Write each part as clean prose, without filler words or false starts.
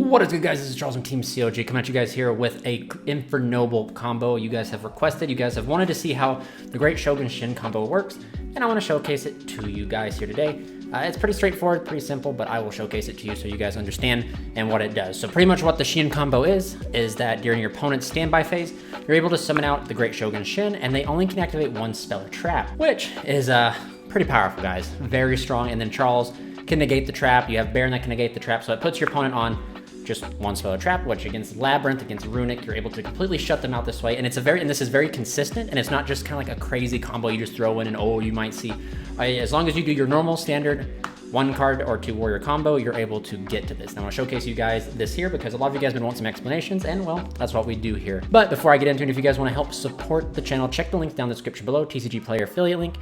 What is good, guys? This is Charles from Team COG coming at you guys here with a Infernoble combo you guys have requested. You guys have wanted to see how the Great Shogun Shin combo works, and I want to showcase it to you guys here today. It's pretty straightforward, pretty simple, but I will showcase it to you so you guys understand and what it does. So pretty much what the Shin combo is that during your opponent's standby phase, you're able to summon out the Great Shogun Shin, and they only can activate one spell or trap, which is pretty powerful, guys. Very strong. And then Charles can negate the trap. You have Baron that can negate the trap, so it puts your opponent on just one spell or trap, which against Labyrinth, against Runic, you're able to completely shut them out this way. And this is very consistent, and it's not just kind of like a crazy combo you just throw in and you might see. As long as you do your normal standard 1 card or 2 warrior combo, you're able to get to this. Now I want to showcase you guys this here because a lot of you guys have been wanting some explanations, and well, that's what we do here. But before I get into it, if you guys want to help support the channel, check the link down in the description below, TCG player affiliate link,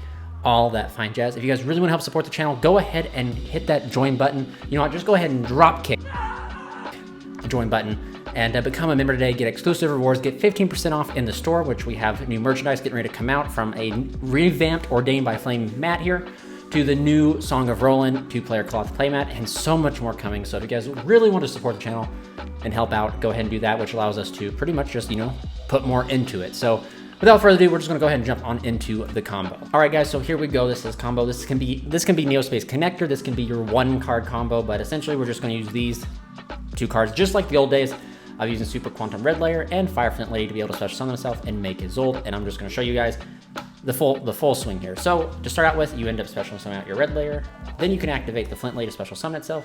all that fine jazz. If you guys really want to help support the channel, go ahead and hit that join button. You know what, just go ahead and drop kick the join button and become a member today. Get exclusive rewards, get 15% off in the store, which we have new merchandise getting ready to come out, from a revamped Ordained by Flame mat here to the new Song of Roland 2-player cloth playmat, and so much more coming. So if you guys really want to support the channel and help out, go ahead and do that, which allows us to pretty much just, put more into it. So without further ado, we're just gonna go ahead and jump on into the combo. All right, guys, so here we go. This is combo. This can be Neospace Connector. This can be your 1-card combo, but essentially we're just gonna use these 2 cards, just like the old days of using Super Quantum Red Layer and Fireflint Lady to be able to special summon himself and make Isolde. And I'm just gonna show you guys the full swing here. So to start out with, you end up special summoning out your Red Layer, then you can activate the Flint Lady to special summon itself,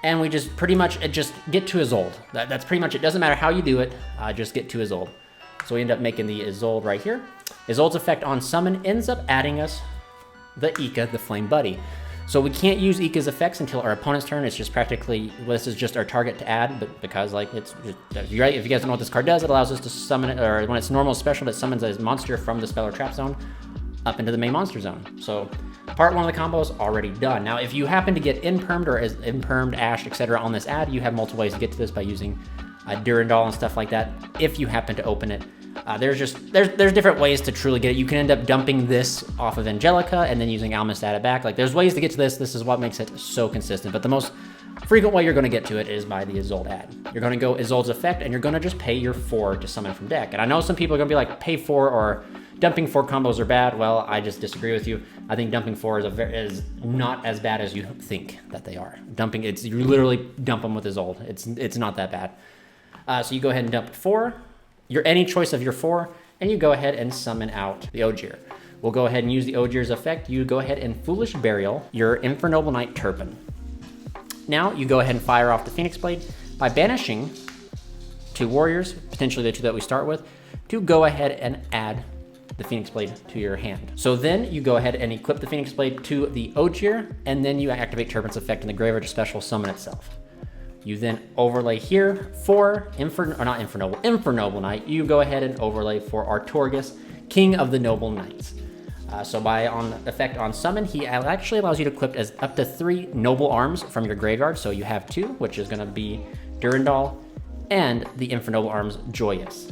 and we just pretty much just get to Isolde. That's pretty much it. Doesn't matter how you do it, just get to Isolde. So we end up making the Isolde right here. Isolde's effect on summon ends up adding us the Ika, the Flame Buddy. So we can't use Ika's effects until our opponent's turn. It's just practically, this is just our target to add, but because it's just, if you guys don't know what this card does, it allows us to summon it, or when it's normal special, it summons a monster from the spell or trap zone up into the main monster zone. So part 1 of the combo is already done. Now, if you happen to get impermed or as impermed, ashed, etc. on this ad, you have multiple ways to get to this by using Durandal and stuff like that. If you happen to open it, there's different ways to truly get it. You can end up dumping this off of Angelica and then using Almas to add it back. Like, there's ways to get to this. This is what makes it so consistent. But the most frequent way you're going to get to it is by the Isolde ad. You're going to go Isolde's effect, and you're going to just pay your 4 to summon from deck. And I know some people are going to be like, pay 4 or dumping 4 combos are bad. Well, I just disagree with you. I think dumping 4 is not as bad as you think that they are. Dumping, you literally dump them with Isolde. It's not that bad. So you go ahead and dump 4. Any choice of your 4, and you go ahead and summon out the Ogier. We'll go ahead and use the Ogier's effect. You go ahead and Foolish Burial your Infernoble Knight Turpin. Now you go ahead and fire off the Phoenix Blade by banishing 2 warriors, potentially the 2 that we start with, to go ahead and add the Phoenix Blade to your hand. So then you go ahead and equip the Phoenix Blade to the Ogier, and then you activate Turpin's effect in the graveyard to special summon itself. You then overlay here for Infernoble Knight. You go ahead and overlay for Artorgus, King of the Noble Knights. So on effect on summon, he actually allows you to equip as up to 3 Noble Arms from your graveyard. So you have 2, which is going to be Durandal and the Infernoble Arms Joyous.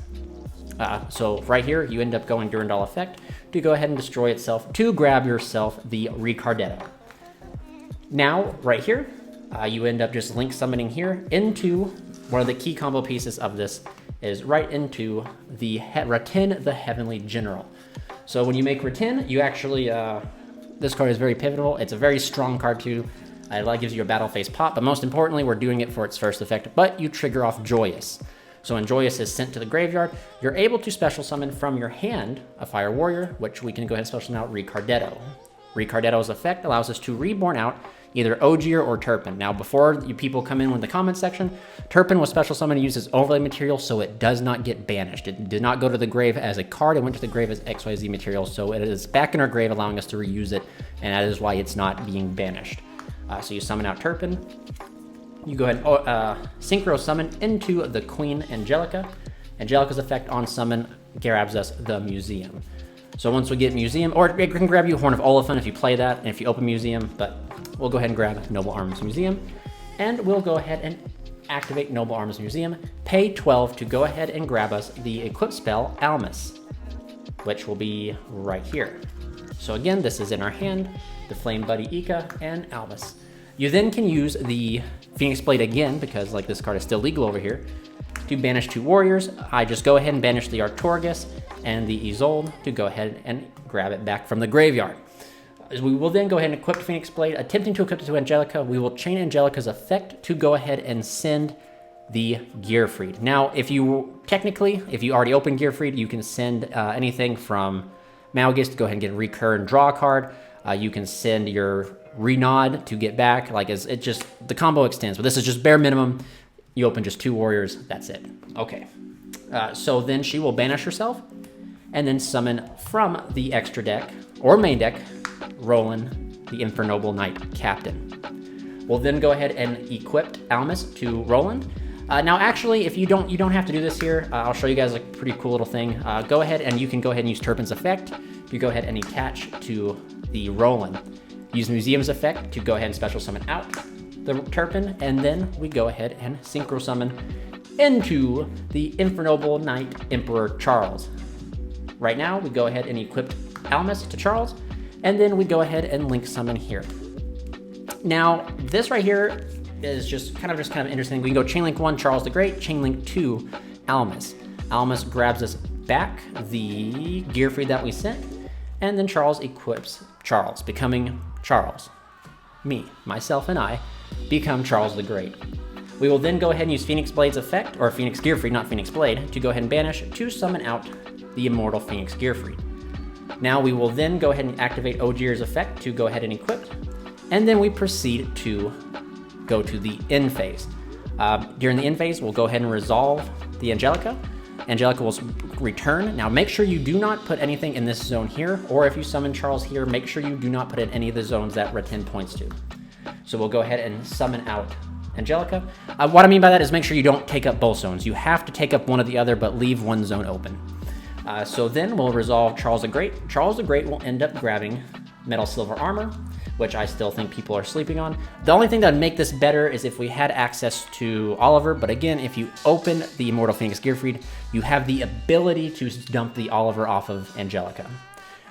So right here, you end up going Durandal effect to go ahead and destroy itself to grab yourself the Ricardetto. Now, right here, you end up just link summoning here into one of the key combo pieces of this is right into the Ratin, the Heavenly General. So when you make Ratin, you actually, this card is very pivotal. It's a very strong card too. It gives you a battle phase pop, but most importantly, we're doing it for its first effect, but you trigger off Joyous. So when Joyous is sent to the graveyard, you're able to special summon from your hand a Fire Warrior, which we can go ahead and special summon out Ricardetto. Ricardetto's effect allows us to reborn out either Ogier or Turpin. Now, before you people come in with the comment section, Turpin was special summoned to use its overlay material, so it does not get banished. It did not go to the grave as a card. It went to the grave as XYZ material, so it is back in our grave, allowing us to reuse it, and that is why it's not being banished. So you summon out Turpin. You go ahead and synchro summon into the Queen Angelica. Angelica's effect on summon grabs us the Museum. So once we get Museum, or it can grab you Horn of Oliphant if you play that, and if you open Museum, but we'll go ahead and grab Noble Arms Museum, and we'll go ahead and activate Noble Arms Museum, pay 12 to go ahead and grab us the equip spell Almas, which will be right here. So again, this is in our hand, the Flame Buddy Ika and Almas. You then can use the Phoenix Blade again, because like this card is still legal over here. To banish 2 warriors, I just go ahead and banish the Artorgus and the Isolde to go ahead and grab it back from the graveyard. We will then go ahead and equip Phoenix Blade. Attempting to equip it to Angelica, we will chain Angelica's effect to go ahead and send the Gearfried. Now, if you already opened Gearfried, you can send anything from Malgus to go ahead and get a recur and draw a card. You can send your Renod to get back. Like, it just, the combo extends, but this is just bare minimum. You open just 2 warriors, that's it. Okay, so then she will banish herself and then summon from the extra deck or main deck, Roland, the Infernoble Knight Captain. We'll then go ahead and equip Almus to Roland. Now, actually, if you don't have to do this here. I'll show you guys a pretty cool little thing. Go ahead and you can go ahead and use Turpin's effect. You go ahead and attach to the Roland. Use Museum's effect to go ahead and special summon out the Turpin, and then we go ahead and synchro summon into the Infernoble Knight Emperor Charles. Right now, we go ahead and equip Almus to Charles, and then we go ahead and link summon here. Now, this right here is just kind of interesting. We can go Chainlink 1, Charles the Great, Chainlink 2, Almus. Almus grabs us back the Gearfried that we sent, and then Charles equips Charles, becoming Charles. Me, myself, and I become Charles the Great. We will then go ahead and use Phoenix Blade's effect, or Phoenix Gearfried, not Phoenix Blade, to go ahead and banish to summon out the immortal Phoenix Gearfried. Now we will then go ahead and activate Ogier's effect to go ahead and equip, and then we proceed to go to the end phase. During the end phase, we'll go ahead and resolve the Angelica. Angelica will return. Now make sure you do not put anything in this zone here, or if you summon Charles here, make sure you do not put in any of the zones that Rattan points to. So we'll go ahead and summon out Angelica. What I mean by that is make sure you don't take up both zones. You have to take up one or the other, but leave one zone open. So then we'll resolve Charles the Great. Charles the Great will end up grabbing Metal Silver Armor, which I still think people are sleeping on. The only thing that would make this better is if we had access to Oliver, but again, if you open the Immortal Phoenix Gearfried, you have the ability to dump the Oliver off of Angelica.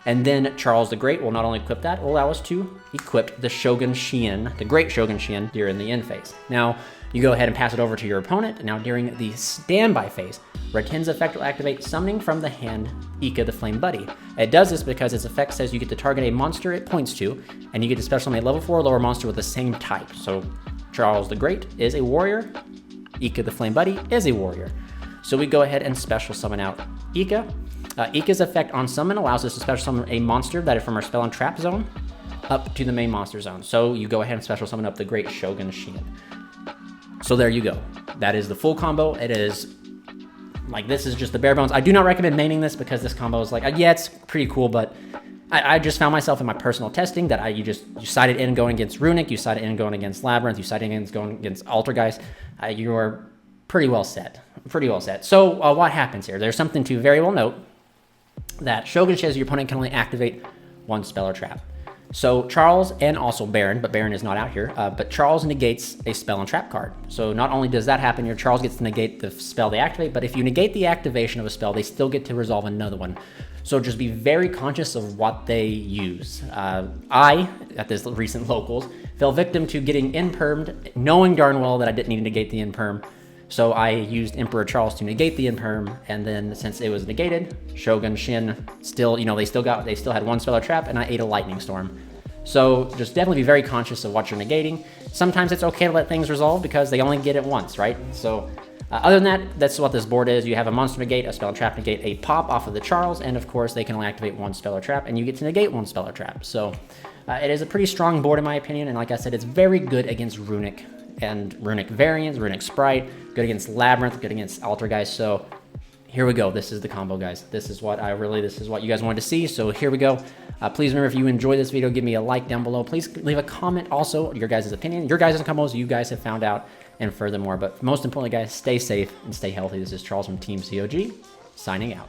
And then Charles the Great will not only equip that, will allow us to equip the Shogun Shien, the Great Shogun Shien, during the end phase. Now, you go ahead and pass it over to your opponent. Now, during the standby phase, Rattan's effect will activate summoning from the hand Ika the Flame Buddy. It does this because its effect says you get to target a monster it points to, and you get to special summon a level 4 or lower monster with the same type. So Charles the Great is a warrior, Ika the Flame Buddy is a warrior. So we go ahead and special summon out Ika. Ika's effect on summon allows us to special summon a monster that is from our spell and trap zone up to the main monster zone. So you go ahead and special summon up the Great Shogun Shien. So there you go. That is the full combo. It is like, this is just the bare bones. I do not recommend maining this because this combo is like, yeah, it's pretty cool, but I just found myself in my personal testing that you sided in going against Runic, you sided in going against Labyrinth, you sided in going against Altergeist. You are pretty well set. So what happens here? There's something to very well note, that Shogun says your opponent can only activate one spell or trap. So Charles and also Baron, but Baron is not out here, but Charles negates a spell and trap card. So not only does that happen, your Charles gets to negate the spell they activate, but if you negate the activation of a spell, they still get to resolve another one. So just be very conscious of what they use. I, at this recent locals, fell victim to getting impermed, knowing darn well that I didn't need to negate the imperm. So I used Emperor Charles to negate the imperm, and then since it was negated, Shogun Shin still, they still had one spell or trap, and I ate a lightning storm. So just definitely be very conscious of what you're negating. Sometimes it's okay to let things resolve because they only get it once, right? So other than that, that's what this board is. You have a monster negate, a spell or trap negate, a pop off of the Charles, and of course they can only activate one spell or trap, and you get to negate one spell or trap. So it is a pretty strong board in my opinion, and like I said, it's very good against Runic and Runic variants, Runic Sprite, good against Labyrinth, good against Altergeist. So here we go. This is the combo, guys. This is what you guys wanted to see. So here we go. Please remember, if you enjoyed this video, give me a like down below. Please leave a comment also, your guys' opinion, your guys' combos you guys have found out, and furthermore. But most importantly, guys, stay safe and stay healthy. This is Charles from Team COG, signing out.